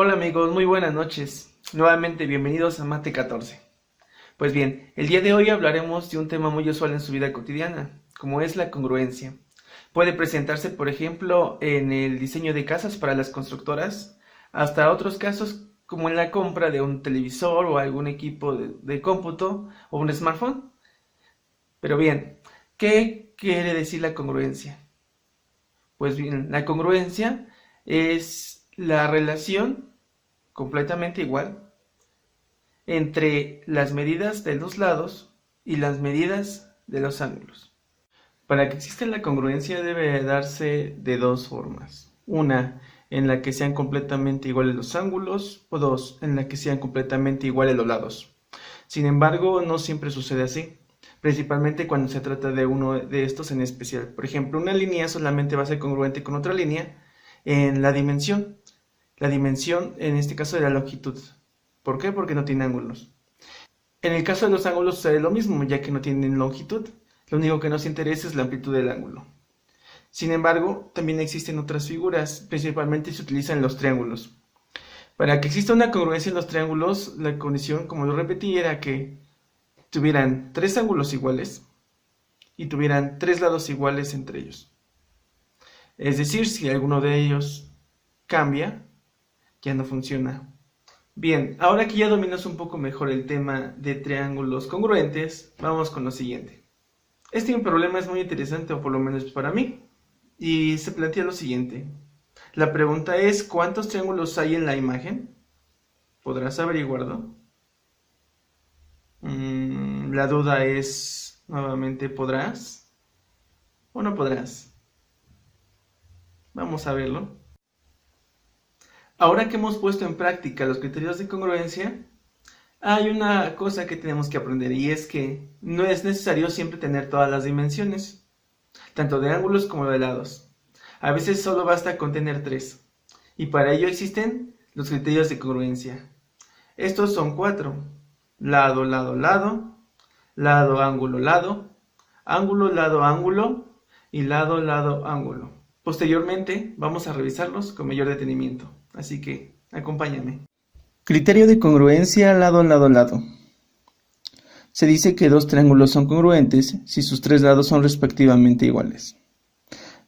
Hola amigos, muy buenas noches. Nuevamente bienvenidos a Mate 14. Pues bien, el día de hoy hablaremos de un tema muy usual en su vida cotidiana, como es la congruencia. Puede presentarse, por ejemplo, en el diseño de casas para las constructoras, hasta otros casos como en la compra de un televisor o algún equipo de cómputo o un smartphone. Pero bien, ¿qué quiere decir la congruencia? Pues bien, la congruencia es la relación completamente igual entre las medidas de los lados y las medidas de los ángulos. Para que exista la congruencia debe darse de dos formas. Una, en la que sean completamente iguales los ángulos, o dos, en la que sean completamente iguales los lados. Sin embargo, no siempre sucede así, principalmente cuando se trata de uno de estos en especial. Por ejemplo, una línea solamente va a ser congruente con otra línea en la dimensión. La dimensión, en este caso, de la longitud. ¿Por qué? Porque no tiene ángulos. En el caso de los ángulos sucede lo mismo, ya que no tienen longitud. Lo único que nos interesa es la amplitud del ángulo. Sin embargo, también existen otras figuras, principalmente se utilizan los triángulos. Para que exista una congruencia en los triángulos, la condición, como lo repetí, era que tuvieran tres ángulos iguales y tuvieran tres lados iguales entre ellos. Es decir, si alguno de ellos cambia, ya no funciona. Bien, ahora que ya dominas un poco mejor el tema de triángulos congruentes, vamos con lo siguiente. Este problema es muy interesante, o por lo menos para mí, y se plantea lo siguiente. La pregunta es, ¿cuántos triángulos hay en la imagen? ¿Podrás averiguarlo? La duda es, nuevamente, ¿podrás o no podrás? Vamos a verlo. Ahora que hemos puesto en práctica los criterios de congruencia, hay una cosa que tenemos que aprender, y es que no es necesario siempre tener todas las dimensiones, tanto de ángulos como de lados. A veces solo basta con tener tres, y para ello existen los criterios de congruencia. Estos son cuatro: lado, lado, lado, lado, ángulo, lado, ángulo, lado, ángulo y lado, lado, ángulo. Posteriormente vamos a revisarlos con mayor detenimiento, así que acompáñame. Criterio de congruencia lado, lado, lado. Se dice que dos triángulos son congruentes si sus tres lados son respectivamente iguales.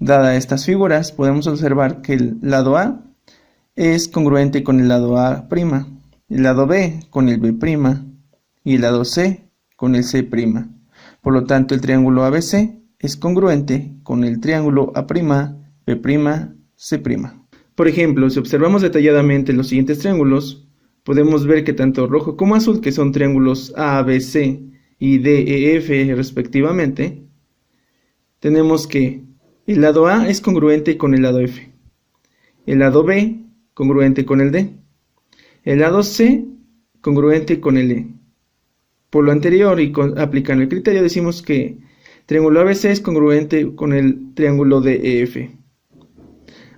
Dadas estas figuras, podemos observar que el lado A es congruente con el lado A', el lado B con el B' y el lado C con el C'. Por lo tanto, el triángulo ABC es congruente con el triángulo A', B', C'. Por ejemplo, si observamos detalladamente los siguientes triángulos, podemos ver que tanto rojo como azul, que son triángulos ABC y DEF respectivamente, tenemos que el lado A es congruente con el lado F, el lado B congruente con el D, el lado C congruente con el E. Por lo anterior y aplicando el criterio, decimos que el triángulo ABC es congruente con el triángulo DEF.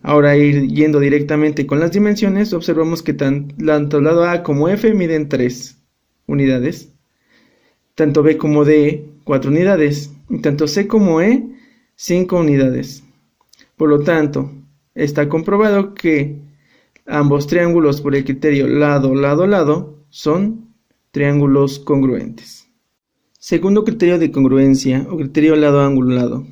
Ahora, yendo directamente con las dimensiones, observamos que tanto el lado A como F miden 3 unidades, tanto B como D 4 unidades, y tanto C como E 5 unidades. Por lo tanto, está comprobado que ambos triángulos, por el criterio lado, lado, lado, son triángulos congruentes. Segundo criterio de congruencia, o criterio lado, ángulo, lado.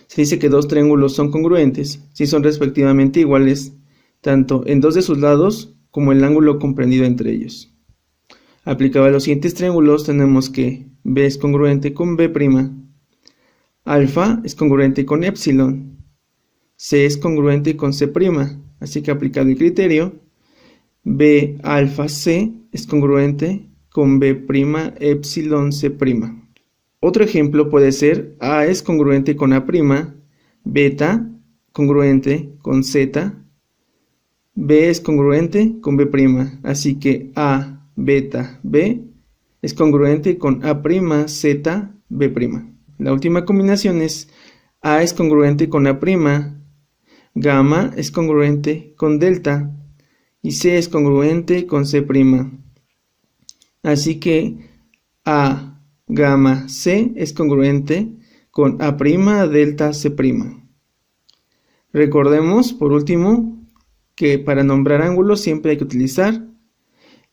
Se dice que dos triángulos son congruentes si son respectivamente iguales, tanto en dos de sus lados como el ángulo comprendido entre ellos. Aplicado a los siguientes triángulos, tenemos que B es congruente con B', alfa es congruente con epsilon, C es congruente con C', así que aplicado el criterio, B alfa C es congruente con B', epsilon, C'. Otro ejemplo puede ser A es congruente con A', beta congruente con Z, B es congruente con B', así que A, beta, B es congruente con A', Z, B'. La última combinación es A es congruente con A', gamma es congruente con delta y C es congruente con C'. Así que A, gamma, C es congruente con A', delta, C'. Recordemos, por último, que para nombrar ángulos siempre hay que utilizar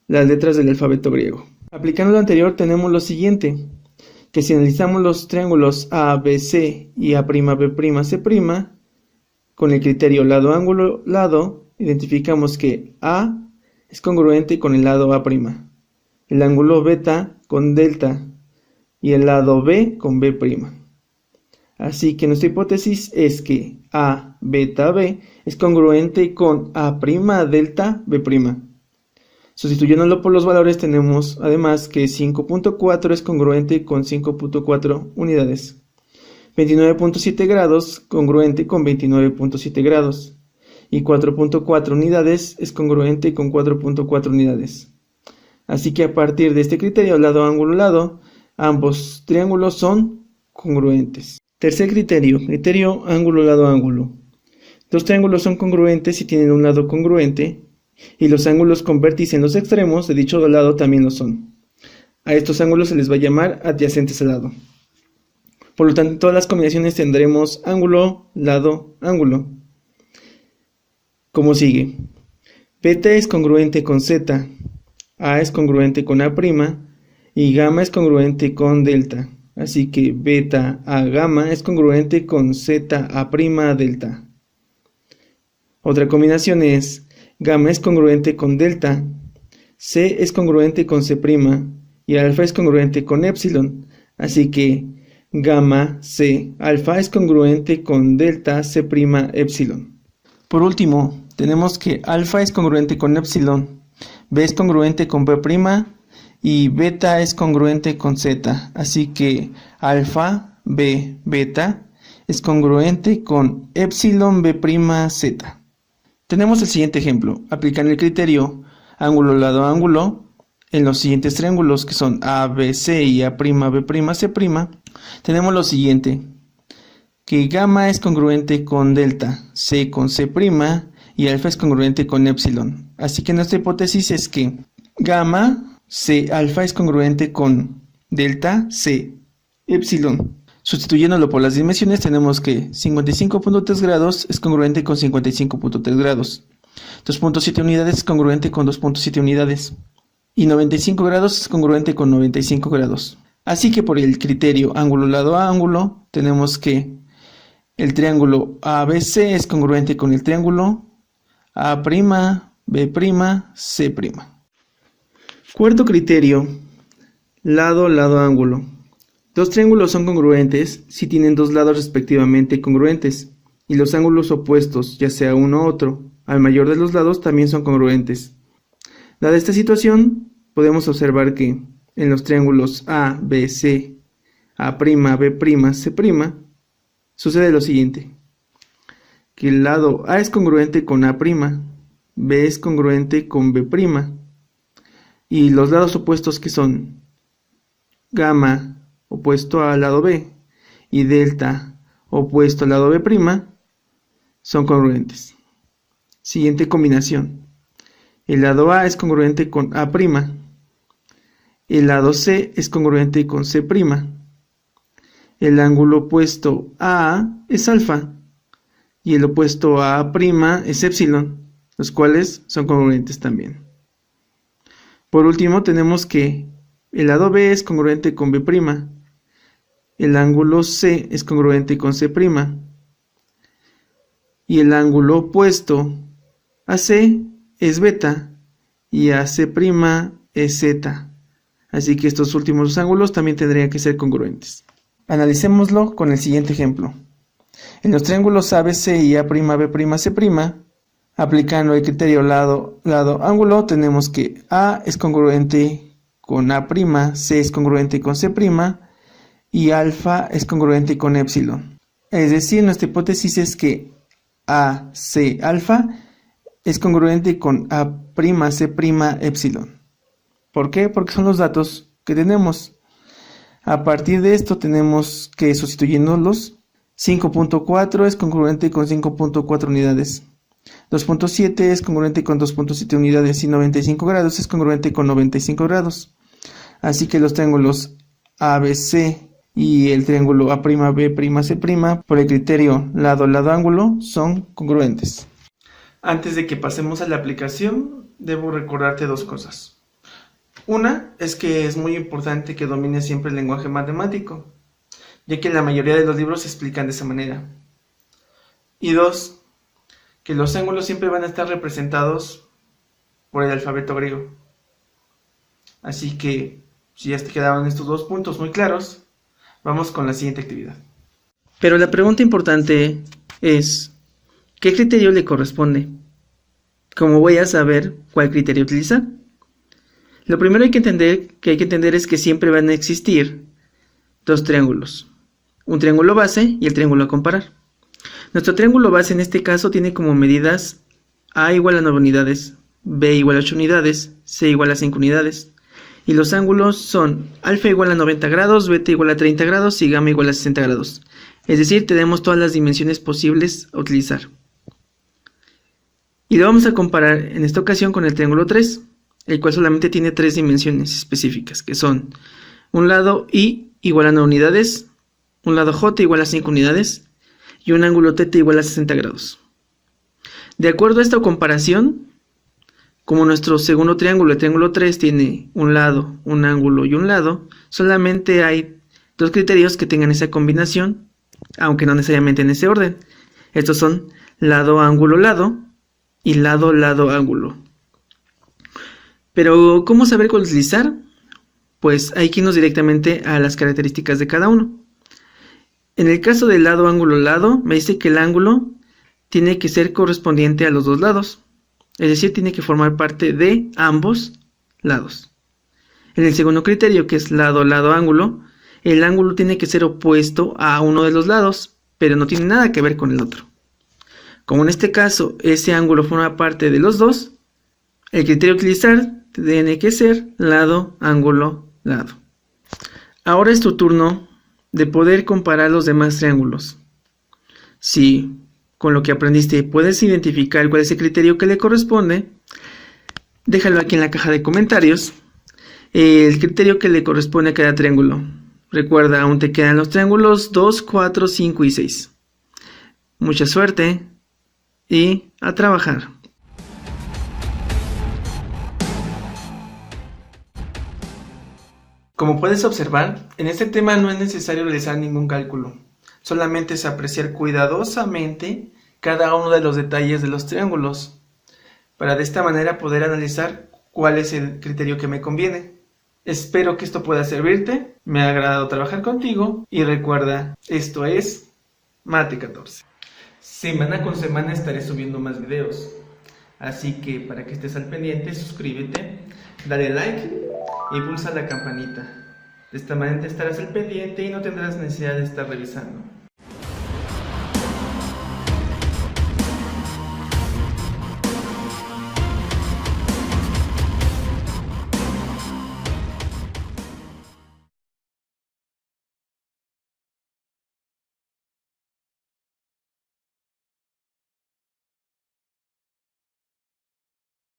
las letras del alfabeto griego. Aplicando lo anterior tenemos lo siguiente, que si analizamos los triángulos ABC y A'B'C', con el criterio lado ángulo lado, identificamos que A es congruente con el lado A', el ángulo beta con delta y el lado B con B'. Así que nuestra hipótesis es que A beta B es congruente con A' delta B'. Sustituyéndolo por los valores tenemos además que 5.4 es congruente con 5.4 unidades, 29.7 grados congruente con 29.7 grados y 4.4 unidades es congruente con 4.4 unidades. Así que a partir de este criterio lado ángulo lado, ambos triángulos son congruentes. Tercer criterio ángulo lado ángulo. Dos triángulos son congruentes si tienen un lado congruente y los ángulos con vértice en los extremos de dicho lado también lo son. A estos ángulos se les va a llamar adyacentes al lado. Por lo tanto, en todas las combinaciones tendremos ángulo, lado, ángulo. Como sigue. Beta es congruente con Z, A es congruente con A' y gamma es congruente con delta. Así que beta A gamma es congruente con Z A' delta. Otra combinación es gamma es congruente con delta, C es congruente con C' y alfa es congruente con epsilon. Así que gamma C alfa es congruente con delta C' epsilon. Por último, tenemos que alfa es congruente con epsilon, B es congruente con B' y beta es congruente con Z. Así que alfa B beta es congruente con epsilon B' Z. Tenemos el siguiente ejemplo, aplicando el criterio ángulo lado ángulo en los siguientes triángulos que son ABC y A'B'C', tenemos lo siguiente, que gamma es congruente con delta, C con C' y alfa es congruente con epsilon. Así que nuestra hipótesis es que gamma C alfa es congruente con delta C epsilon. Sustituyéndolo por las dimensiones tenemos que 55.3 grados es congruente con 55.3 grados, 2.7 unidades es congruente con 2.7 unidades y 95 grados es congruente con 95 grados. Así que por el criterio ángulo lado a ángulo tenemos que el triángulo ABC es congruente con el triángulo A', B', C'. Cuarto criterio, lado ángulo. Dos triángulos son congruentes si tienen dos lados respectivamente congruentes, y los ángulos opuestos, ya sea uno u otro, al mayor de los lados también son congruentes. Dada esta situación, podemos observar que en los triángulos A, B, C, A', B', C', sucede lo siguiente, que el lado A es congruente con A', B es congruente con B', y los lados opuestos que son gamma opuesto al lado B y delta opuesto al lado B' son congruentes. Siguiente combinación. El lado A es congruente con A', el lado C es congruente con C', el ángulo opuesto a A es alfa y el opuesto a A' es epsilon, los cuales son congruentes también. Por último tenemos que el lado B es congruente con B', el ángulo C es congruente con C', y el ángulo opuesto a C es beta y a C' es Z. Así que estos últimos dos ángulos también tendrían que ser congruentes. Analicémoslo con el siguiente ejemplo. En los triángulos ABC y A'B'C', aplicando el criterio lado ángulo, tenemos que A es congruente con A', C es congruente con C' y alfa es congruente con epsilon. Es decir, nuestra hipótesis es que AC alfa es congruente con A', C', epsilon. ¿Por qué? Porque son los datos que tenemos. A partir de esto tenemos que, sustituyéndolos, 5.4 es congruente con 5.4 unidades. 2.7 es congruente con 2.7 unidades y 95 grados es congruente con 95 grados. Así que los triángulos ABC y el triángulo A'B', C', por el criterio lado ángulo, son congruentes. Antes de que pasemos a la aplicación, debo recordarte dos cosas. Una es que es muy importante que domines siempre el lenguaje matemático, ya que la mayoría de los libros se explican de esa manera. Y dos, que los ángulos siempre van a estar representados por el alfabeto griego. Así que, si ya te quedaron estos dos puntos muy claros, vamos con la siguiente actividad. Pero la pregunta importante es, ¿qué criterio le corresponde? ¿Cómo voy a saber cuál criterio utilizar? Lo primero que hay que entender es que siempre van a existir dos triángulos, un triángulo base y el triángulo a comparar. Nuestro triángulo base en este caso tiene como medidas A igual a 9 unidades, B igual a 8 unidades, C igual a 5 unidades. Y los ángulos son alfa igual a 90 grados, beta igual a 30 grados y gamma igual a 60 grados. Es decir, tenemos todas las dimensiones posibles a utilizar. Y lo vamos a comparar en esta ocasión con el triángulo 3, el cual solamente tiene 3 dimensiones específicas, que son un lado I igual a 9 unidades, un lado J igual a 5 unidades y un ángulo θ igual a 60 grados. De acuerdo a esta comparación, como nuestro segundo triángulo, el triángulo 3, tiene un lado, un ángulo y un lado, solamente hay dos criterios que tengan esa combinación, aunque no necesariamente en ese orden. Estos son lado, ángulo, lado y lado, lado, ángulo. Pero, ¿cómo saber cuál utilizar? Pues hay que irnos directamente a las características de cada uno. En el caso del lado, ángulo, lado, me dice que el ángulo tiene que ser correspondiente a los dos lados. Es decir, tiene que formar parte de ambos lados. En el segundo criterio, que es lado, lado, ángulo, el ángulo tiene que ser opuesto a uno de los lados, pero no tiene nada que ver con el otro. Como en este caso, ese ángulo forma parte de los dos, el criterio a utilizar tiene que ser lado, ángulo, lado. Ahora es tu turno de poder comparar los demás triángulos. Si con lo que aprendiste puedes identificar cuál es el criterio que le corresponde, déjalo aquí en la caja de comentarios, el criterio que le corresponde a cada triángulo. Recuerda, aún te quedan los triángulos 2, 4, 5 y 6. Mucha suerte y a trabajar. Como puedes observar, en este tema no es necesario realizar ningún cálculo. Solamente es apreciar cuidadosamente cada uno de los detalles de los triángulos, para de esta manera poder analizar cuál es el criterio que me conviene. Espero que esto pueda servirte, me ha agradado trabajar contigo y recuerda, esto es Mate 14. Semana con semana estaré subiendo más videos, así que para que estés al pendiente, suscríbete, dale like y pulsa la campanita. De esta manera estarás al pendiente y no tendrás necesidad de estar revisando.